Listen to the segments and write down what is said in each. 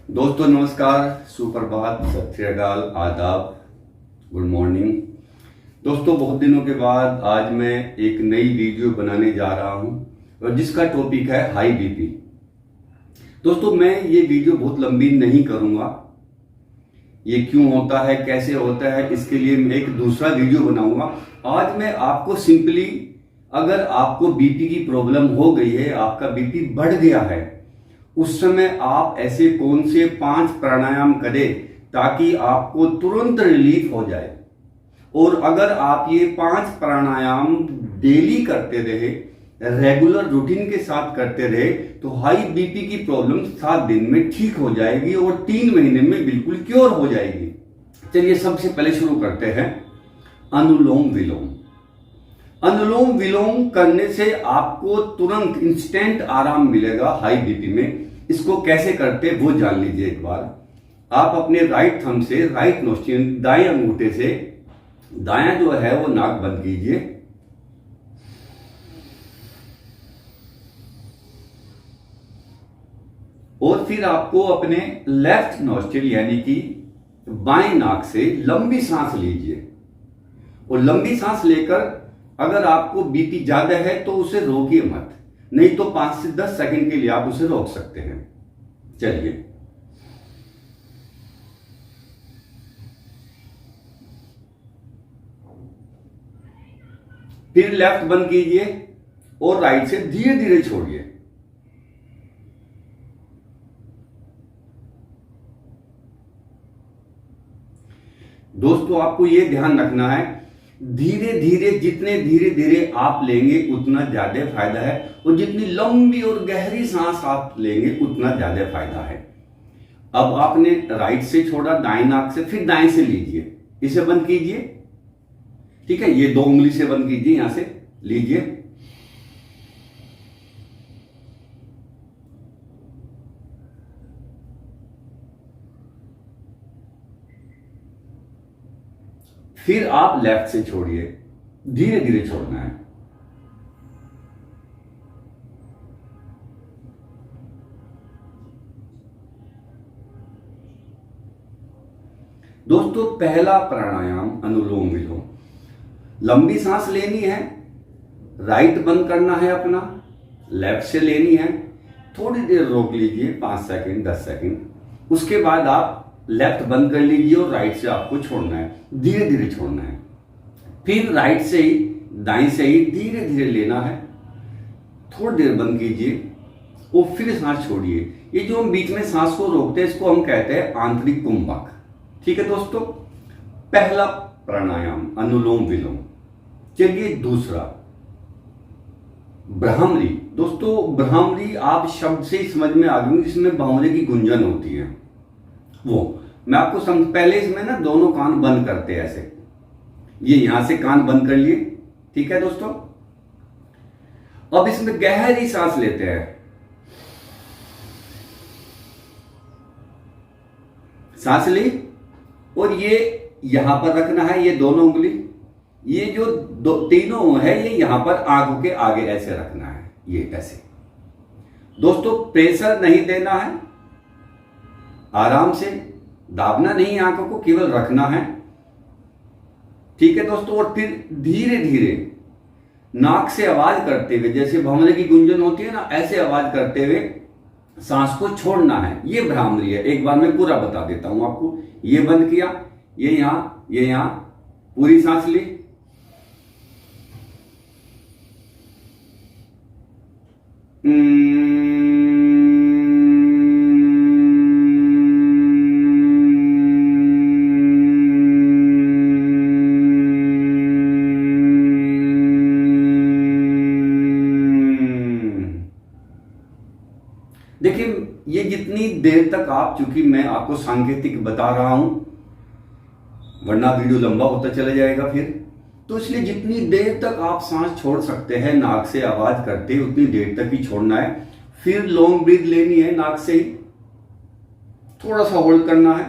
दोस्तों नमस्कार, सुप्रभात, सत श्री अकाल, आदाब, गुड मॉर्निंग। दोस्तों बहुत दिनों के बाद आज मैं एक नई वीडियो बनाने जा रहा हूं और जिसका टॉपिक है हाई बीपी। दोस्तों मैं ये वीडियो बहुत लंबी नहीं करूंगा। ये क्यों होता है, कैसे होता है, इसके लिए मैं एक दूसरा वीडियो बनाऊंगा। आज मैं आपको सिंपली, अगर आपको बीपी की प्रॉब्लम हो गई है, आपका बीपी बढ़ गया है, उस समय आप ऐसे कौन से 5 प्राणायाम करें ताकि आपको तुरंत रिलीफ हो जाए। और अगर आप ये 5 प्राणायाम डेली करते रहे, रेगुलर रूटीन के साथ करते रहे, तो हाई बीपी की प्रॉब्लम 7 दिन में ठीक हो जाएगी और 3 महीने में बिल्कुल क्योर हो जाएगी। चलिए सबसे पहले शुरू करते हैं अनुलोम विलोम। अनुलोम विलोम करने से आपको तुरंत इंस्टेंट आराम मिलेगा हाई बीपी में। इसको कैसे करते वो जान लीजिए एक बार। आप अपने राइट थंब से, राइट नोस्ट्रिल, दाएं अंगूठे से दायां जो है वो नाक बंद कीजिए। और फिर आपको अपने लेफ्ट नोस्ट्रिल यानी कि बाएं नाक से लंबी सांस लीजिए। और लंबी सांस लेकर अगर आपको बीपी ज्यादा है तो उसे रोकिए मत, नहीं तो 5 से 10 सेकंड के लिए आप उसे रोक सकते हैं। चलिए, फिर लेफ्ट बंद कीजिए और राइट से धीरे धीरे छोड़िए। दोस्तों आपको यह ध्यान रखना है, धीरे धीरे, जितने धीरे धीरे आप लेंगे उतना ज्यादा फायदा है, और जितनी लंबी और गहरी सांस आप लेंगे उतना ज्यादा फायदा है। अब आपने राइट से छोड़ा, दाएं नाक से, फिर दाएं से लीजिए, इसे बंद कीजिए। ठीक है, ये 2 उंगली से बंद कीजिए, यहां से लीजिए। फिर आप लेफ्ट से छोड़िए, धीरे धीरे छोड़ना है। दोस्तों पहला प्राणायाम अनुलोम विलोम, लंबी सांस लेनी है, राइट बंद करना है अपना, लेफ्ट से लेनी है, थोड़ी देर रोक लीजिए, 5 सेकंड 10 सेकंड। उसके बाद आप लेफ्ट बंद कर लीजिए और राइट से आपको छोड़ना है, धीरे धीरे छोड़ना है। फिर राइट से ही, दाएं से ही धीरे धीरे लेना है, थोड़ी देर बंद कीजिए और फिर सांस छोड़िए। ये जो हम बीच में सांस को रोकते हैं इसको हम कहते हैं आंतरिक कुंभक। ठीक है दोस्तों, पहला प्राणायाम अनुलोम विलोम। चलिए दूसरा, भ्रामरी। दोस्तों भ्रामरी आप शब्द से ही समझ में आ गई, जिसमें भंवरे की गुंजन होती है। वो मैं आपको पहले इसमें ना दोनों कान बंद करते हैं ऐसे, ये यहां से कान बंद कर लिए। ठीक है दोस्तों, अब इसमें गहरी सांस लेते हैं, सांस ली और ये यहां पर रखना है, ये दोनों उंगली, ये जो तीनों है ये यहां पर आंखों के आगे ऐसे रखना है, ये ऐसे। दोस्तों प्रेशर नहीं देना है, आराम से दाबना नहीं, आंखों को केवल रखना है। ठीक है दोस्तों, और फिर धीरे धीरे नाक से आवाज करते हुए, जैसे भंवरे की गुंजन होती है ना, ऐसे आवाज करते हुए सांस को छोड़ना है। ये भ्रामरी है। एक बार मैं पूरा बता देता हूं आपको। ये बंद किया, ये यहां, ये यहां, पूरी सांस ली, देखिए ये जितनी देर तक आप, चूंकि मैं आपको सांकेतिक बता रहा हूं वरना वीडियो लंबा होता चला जाएगा फिर, तो इसलिए जितनी देर तक आप सांस छोड़ सकते हैं नाक से आवाज करते उतनी देर तक ही छोड़ना है। फिर लॉन्ग ब्रीथ लेनी है, नाक से ही थोड़ा सा होल्ड करना है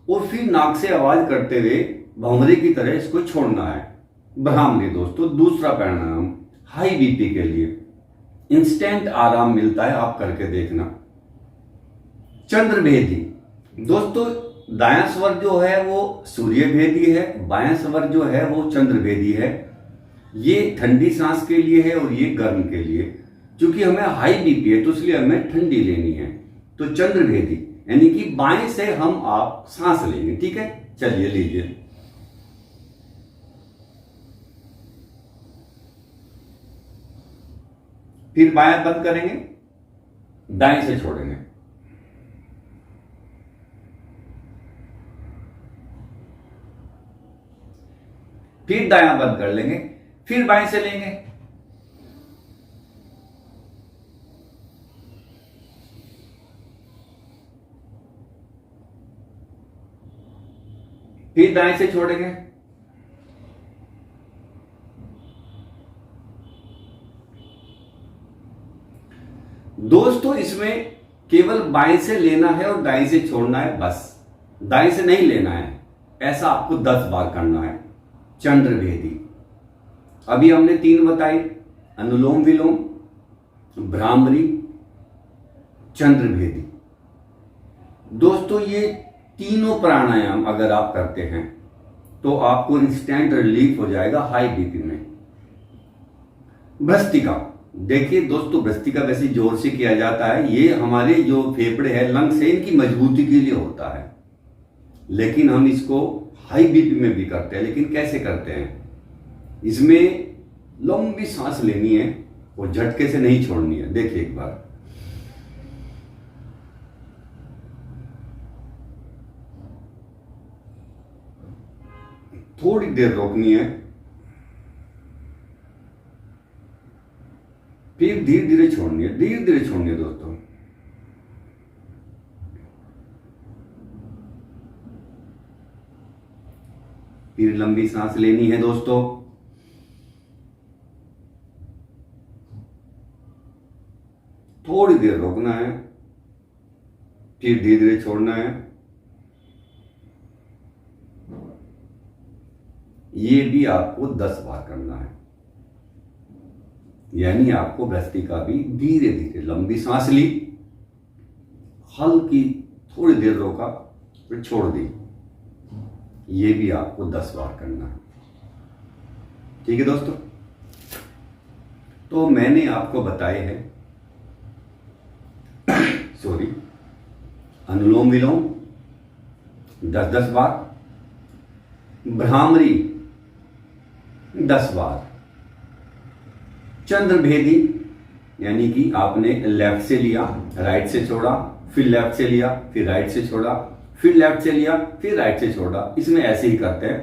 और फिर नाक से आवाज करते हुए भंवरे की तरह इसको छोड़ना है। भ्रामरी दोस्तों दूसरा प्राणायाम हाई बीपी के लिए इंस्टेंट आराम मिलता है, आप करके देखना। चंद्रभेदी। दोस्तों दायां स्वर जो है वो सूर्यभेदी है, बायां स्वर जो है वो चंद्रभेदी है। ये ठंडी सांस के लिए है और ये गर्म के लिए। क्योंकि हमें हाई बीपी है तो इसलिए हमें ठंडी लेनी है। तो चंद्रभेदी यानी कि बाएं से हम आप सांस लेंगे। ठीक है, चलिए लीजिए। फिर बायां बंद करेंगे, दाएं से छोड़ेंगे। फिर दायां बंद कर लेंगे, फिर बाएं से लेंगे। फिर दाएं से छोड़ेंगे। दोस्तों इसमें केवल बाएं से लेना है और दाएं से छोड़ना है, बस दाएं से नहीं लेना है। ऐसा आपको 10 बार करना है। चंद्रभेदी अभी हमने 3 बताई, अनुलोम विलोम, भ्रामरी, चंद्रभेदी। दोस्तों ये तीनों प्राणायाम अगर आप करते हैं तो आपको इंस्टेंट रिलीफ हो जाएगा हाई बीपी में। भस्त्रिका, देखिए दोस्तों भस्त्रिका वैसे जोर से किया जाता है। ये हमारे जो फेफड़े हैं, लंग्स है, इनकी मजबूती के लिए होता है। लेकिन हम इसको हाई बीपी में भी करते हैं। लेकिन कैसे करते हैं? इसमें लंबी सांस लेनी है और झटके से नहीं छोड़नी है। देखिए एक बार, थोड़ी देर रोकनी है, फिर धीरे धीरे छोड़नी है, धीरे धीरे छोड़नी है दोस्तों। फिर लंबी सांस लेनी है दोस्तों। थोड़ी देर रोकना है, फिर धीरे धीरे छोड़ना है। ये भी आपको 10 बार करना है। यानी आपको भस्त्रिका भी धीरे धीरे, लंबी सांस ली, हल्की थोड़ी देर रोका, फिर छोड़ दी। ये भी आपको 10 बार करना है। ठीक है दोस्तों, तो मैंने आपको बताए हैं अनुलोम विलोम 10-10 बार, भ्रामरी 10 बार, चंद्रभेदी यानी कि आपने लेफ्ट से लिया, राइट से छोड़ा, फिर लेफ्ट से लिया, फिर राइट से छोड़ा, फिर लेफ्ट से लिया, फिर राइट से छोड़ा। इसमें ऐसे ही करते हैं।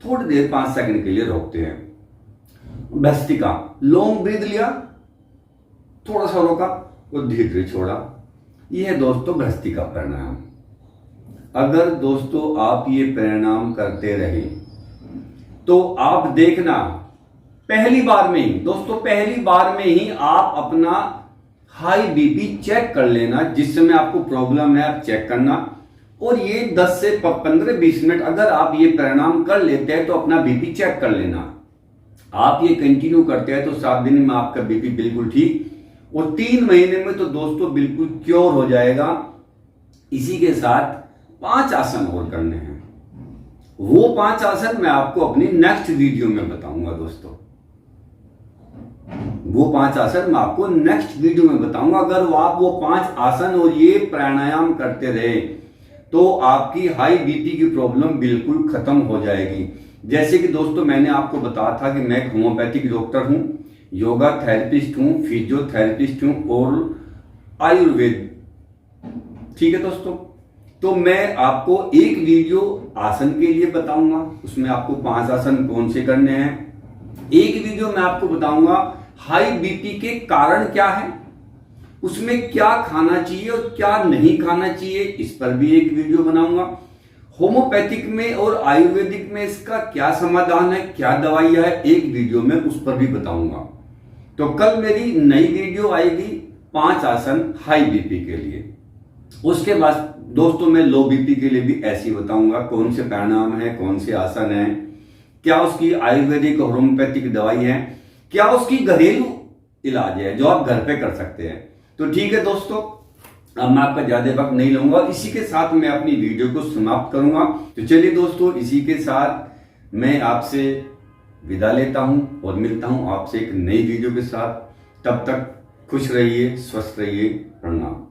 थोड़ी देर 5 सेकंड के लिए रोकते हैं। भस्त्रिका, लॉन्ग ब्रीथ लिया, थोड़ा सा रोका और धीरे धीरे छोड़ा। यह है दोस्तों भस्त्रिका प्राणायाम। अगर दोस्तों आप ये प्राणायाम करते रहे तो आप देखना पहली बार में ही, दोस्तों पहली बार में ही आप अपना हाई बीपी चेक कर लेना। जिस समय आपको प्रॉब्लम है आप चेक करना। और ये 10 से 15-20 मिनट अगर आप ये प्राणायाम कर लेते हैं तो अपना बीपी चेक कर लेना। आप ये कंटिन्यू करते हैं तो 7 दिन में आपका बीपी बिल्कुल ठीक, और 3 महीने में तो दोस्तों बिल्कुल क्योर हो जाएगा। इसी के साथ 5 आसन और करने हैं। वो 5 आसन मैं आपको अपनी नेक्स्ट वीडियो में बताऊंगा दोस्तों। वो 5 आसन मैं आपको नेक्स्ट वीडियो में बताऊंगा। अगर आप वो 5 आसन और ये प्राणायाम करते रहे तो आपकी हाई बीपी की प्रॉब्लम बिल्कुल खत्म हो जाएगी। जैसे कि दोस्तों मैंने आपको बताया था कि मैं होम्योपैथिक डॉक्टर हूं, योगा थेरेपिस्ट हूं, फिजियोथेरेपिस्ट हूं और आयुर्वेद। ठीक है दोस्तों, तो मैं आपको एक वीडियो आसन के लिए बताऊंगा, उसमें आपको 5 आसन कौन से करने हैं। एक वीडियो मैं आपको बताऊंगा हाई बीपी के कारण क्या है, उसमें क्या खाना चाहिए और क्या नहीं खाना चाहिए, इस पर भी एक वीडियो बनाऊंगा। होम्योपैथिक में और आयुर्वेदिक में इसका क्या समाधान है, क्या दवाइयां है, एक वीडियो में उस पर भी बताऊंगा। तो कल मेरी नई वीडियो आएगी 5 आसन हाई बीपी के लिए। उसके बाद दोस्तों मैं लो बीपी के लिए भी ऐसी बताऊंगा कौन से प्राणायाम है, कौन से आसन है, क्या उसकी आयुर्वेदिक और होम्योपैथिक दवाई है, क्या उसकी घरेलू इलाज है जो आप घर पे कर सकते हैं। तो ठीक है दोस्तों, अब मैं आपका ज्यादा वक्त नहीं लूंगा, इसी के साथ मैं अपनी वीडियो को समाप्त करूंगा। तो चलिए दोस्तों, इसी के साथ मैं आपसे विदा लेता हूं और मिलता हूं आपसे एक नई वीडियो के साथ। तब तक खुश रहिए, स्वस्थ रहिए। प्रणाम।